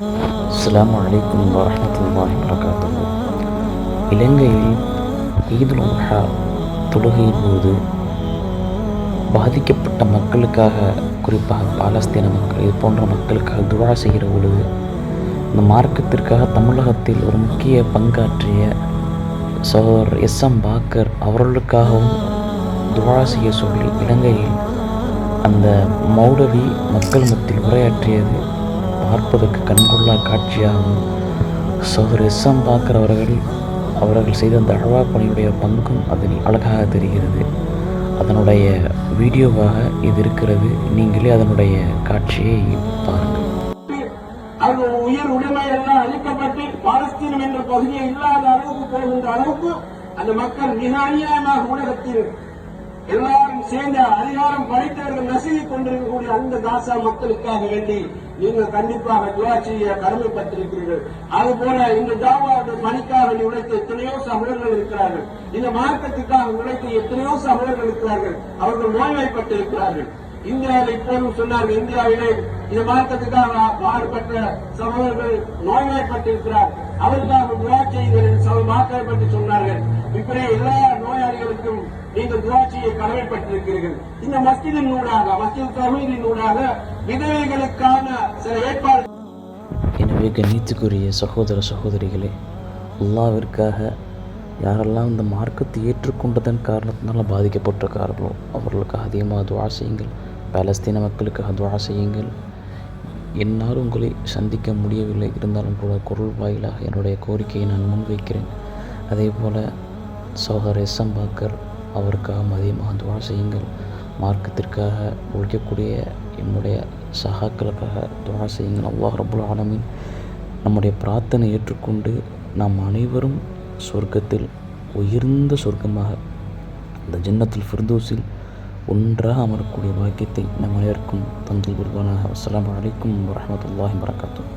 அஸ்ஸலாமு அலைக்கும் வரஹ்மத்துல்லாஹி வபரகாத்துஹு. இலங்கையில் ஈதுல் உல்ஹா தொழுகையின் போது பாதிக்கப்பட்ட மக்களுக்காக, குறிப்பாக பாலஸ்தீன மக்கள் இது போன்ற மக்களுக்காக துஆ செய்கிற பொழுது, இந்த மார்க்கத்திற்காக தமிழகத்தில் ஒரு முக்கிய பங்காற்றிய சகோதரர் எஸ்.எம். பாக்கர் அவர்களுக்காகவும் துஆ செய்ய சொல்லி இலங்கையில் அந்த மௌலவி மக்கள் மத்தியில் உரையாற்றியது பார்ப்பதற்கு கண்கொள்ளா காட்சியாகவும், சகோதரர் எஸ்.எம். பாக்கர் அவர்கள் செய்த அந்த அழவா பணியுடைய பங்கும் அதில் அழகாக தெரிகிறது. அதனுடைய வீடியோவாக இது இருக்கிறது. நீங்களே அதனுடைய காட்சியை பாருங்கள். அவர்கள் உயிர் உடைமை எல்லாம் அளிக்கப்பட்டு பாலஸ்தீனம் என்ற பகுதியை இல்லாத அளவுக்கு போகின்ற அளவுக்கு அந்த மக்கள் மிக அநியாயமாக உலகத்தில் எல்லாரும் சேர்ந்த அதிகாரம் படைத்தவர்கள் நசுங்கிக் கொண்டிருக்கக்கூடிய அந்த காசா மக்களுக்காக வேண்டி நீங்கள் கண்டிப்பாக துஆ செய்ய கடமைப்பட்டிருக்கிறீர்கள். அதுபோல இந்த தாவாவுடைய பணிக்காக உழைத்த எத்தனையோ சகோதரர்கள் இருக்கிறார்கள். இந்த மார்க்கத்துக்காக உழைத்த எத்தனையோ சகோதரர்கள் இருக்கிறார்கள். அவர்கள் நோய்வாய்ப்பட்டிருக்கிறார்கள். இந்தியாவில் இப்போதும் சொன்னார்கள், இந்தியாவிலே இந்த மார்க்கத்துக்காக பாடுபட்ட சகோதரர்கள் நோய்வாய்ப்பட்டிருக்கிறார், அவருக்காக துஆ செய்யுங்கள் மார்க்கத்தை பற்றி சொன்னார்கள். இப்படி எல்லா நோயாளிகளுக்கும் நீங்கள் துஆ செய்ய கடமைப்பட்டிருக்கிறீர்கள். இந்த மஸ்ஜிதின் ஊடாக, மஸ்ஜித் தௌஹீதின் ஊடாக விதவைகளுக்கான சில ஏற்பாடு. எனவே கண்ணியத்துக்குரிய சகோதர சகோதரிகளே, அல்லாஹ்விற்காக யாரெல்லாம் இந்த மார்க்கத்தை ஏற்றுக்கொண்டதன் காரணத்தினால பாதிக்கப்பட்டிருக்கார்களோ அவர்களுக்காக அதிகமாக துஆ செய்யுங்கள். பாலஸ்தீன மக்களுக்காக துஆ செய்யுங்கள். என்னால் உங்களை சந்திக்க முடியவில்லை, இருந்தாலும் கூட குரல் வாயிலாக என்னுடைய கோரிக்கையை நான் முன்வைக்கிறேன். அதே போல் சகோதரர் எஸ்.எம். பாக்கர் அவருக்காக அதிகமாக துஆ செய்யுங்கள். மார்க்கத்திற்காக உழைக்கக்கூடிய என்னுடைய சகாக்களுக்காக துஆ செய்யுங்கள். அல்லாஹ் ரப்புல் ஆலமீன் நம்முடைய பிரார்த்தனை ஏற்றுக்கொண்டு நாம் அனைவரும் சொர்க்கத்தில் உயர்ந்த சொர்க்கமாக அந்த ஜன்னத்துல் ஃபிர்தௌஸில் ஒன்றாக அமரக்கூடிய பாக்கியத்தை நம் அனைவருக்கும் தந்தல் புரிவானாக. அஸ்ஸலாமு அலைக்கும் வரஹ்மத்துல்லாஹி வபரகாத்துஹு.